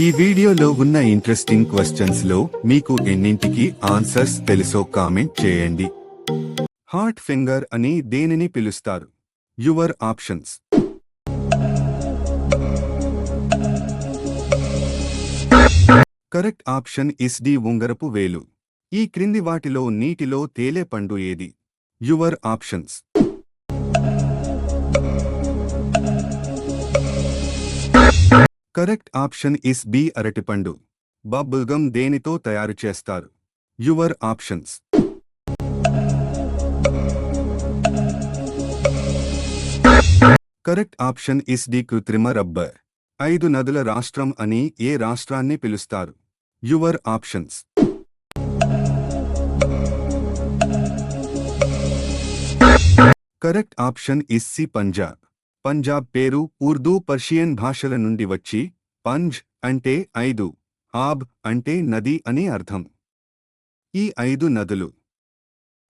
ఈ వీడియోలో ఉన్న ఇంట్రెస్టింగ్ క్వశ్చన్స్ లో మీకు ఎన్నింటికి ఆన్సర్స్ తెలుసో కామెంట్ చేయండి. హాట్ ఫింగర్ అని దేనిని పిలుస్తారు? Your options. Correct option is D ఉంగరపు వేలు. ఈ క్రింది వాటిలో నీటిలో తేలే పండు ఏది? Your options. Correct option is B అరటిపండు. బబుల్గమ్ దేనితో తయారు చేస్తారు? Your options. Correct option is D కృత్రిమ రబ్బర్. 5 నదుల రాష్ట్రం అని ఏ రాష్ట్రాన్ని పిలుస్తారు? Your options. Correct option is C Punjab. Punjab పేరు ఉర్దూ పర్షియన్ భాషల నుండి వచ్చి పంజ్ అంటే 5, ఆబ్ అంటే నది అని అర్థం. ఈ 5 నదులు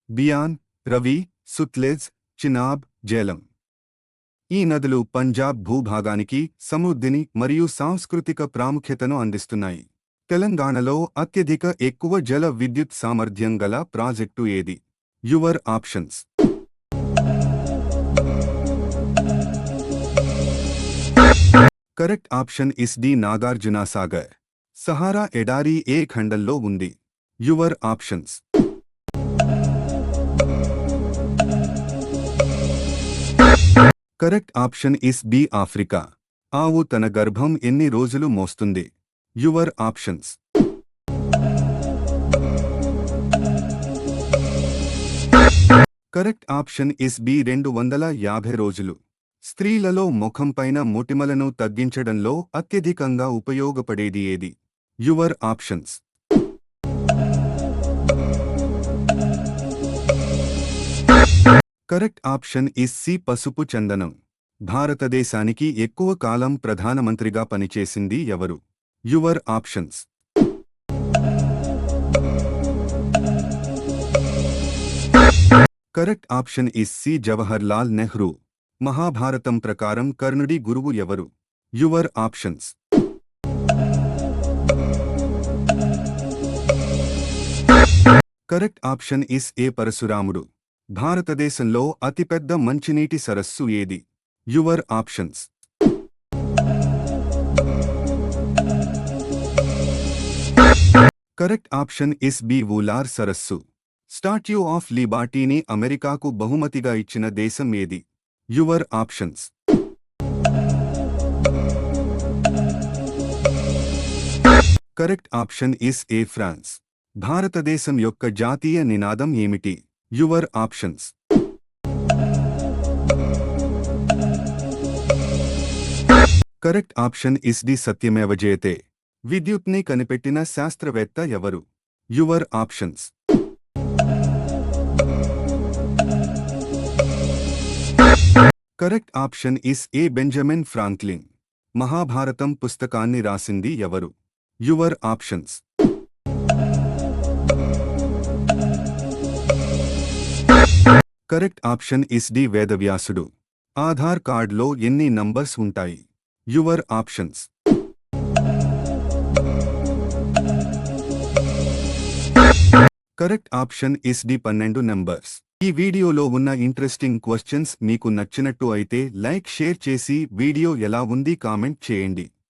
బియాన్, రవి, సుత్లెజ్, చినాబ్, జేలం. ఈ నదులు పంజాబ్ భూభాగానికి సమృద్ధిని మరియు సాంస్కృతిక ప్రాముఖ్యతను అందిస్తున్నాయి. తెలంగాణలో అత్యధిక ఎక్కువ జల విద్యుత్ సామర్థ్యం గల ప్రాజెక్టు ఏది? Your options. Correct option is D Nagarjuna Sagar. Sahara ఎడారి ఏ ఖండంలో ఉంది? Your options. Correct option is B Africa. ఆవు తన గర్భం ఎన్ని రోజులు మోస్తుంది? Your options. Correct option is B 250 రోజులు. స్త్రీలలో ముఖంపైన మొటిమలను తగ్గించడంలో అత్యధికంగా ఉపయోగపడేది ఏది? Your options. Correct option is C పసుపు చందనం. భారతదేశానికి ఎక్కువ కాలం ప్రధానమంత్రిగా పనిచేసింది ఎవరు? Your options. Correct option is C Jawahar Lal Nehru. Mahabharata ప్రకారం కర్ణుడి గురువు ఎవరు? Your options. Correct option is A Parashurama. భారతదేశంలో అతిపెద్ద మంచినీటి సరస్సు ఏది? Your options. Correct option is B Wular సరస్సు. స్టాట్యూ ఆఫ్ లిబర్టీని అమెరికాకు బహుమతిగా ఇచ్చిన దేశం ఏది? Your options. Correct option is A France. భారతదేశం యొక్క జాతీయ నినాదం ఏమిటి? Your options. Correct option is D Satyameva Jayate. విద్యుత్ని కనిపెట్టిన శాస్త్రవేత్త ఎవరు? Your options. Correct option is A Benjamin Franklin. Mahabharata పుస్తకాన్ని రాసింది ఎవరు? Your options. Correct option is D Vedavyasa. Aadhaar కార్డులో ఎన్ని నంబర్స్ ఉంటాయి? Your options. Correct option is D 12 numbers. ఈ వీడియోలో ఉన్న ఇంట్రెస్టింగ్ క్వశ్చన్స్ మీకు నచ్చినట్టు అయితే లైక్ షేర్ చేసి వీడియో ఎలా ఉంది కామెంట్ చేయండి.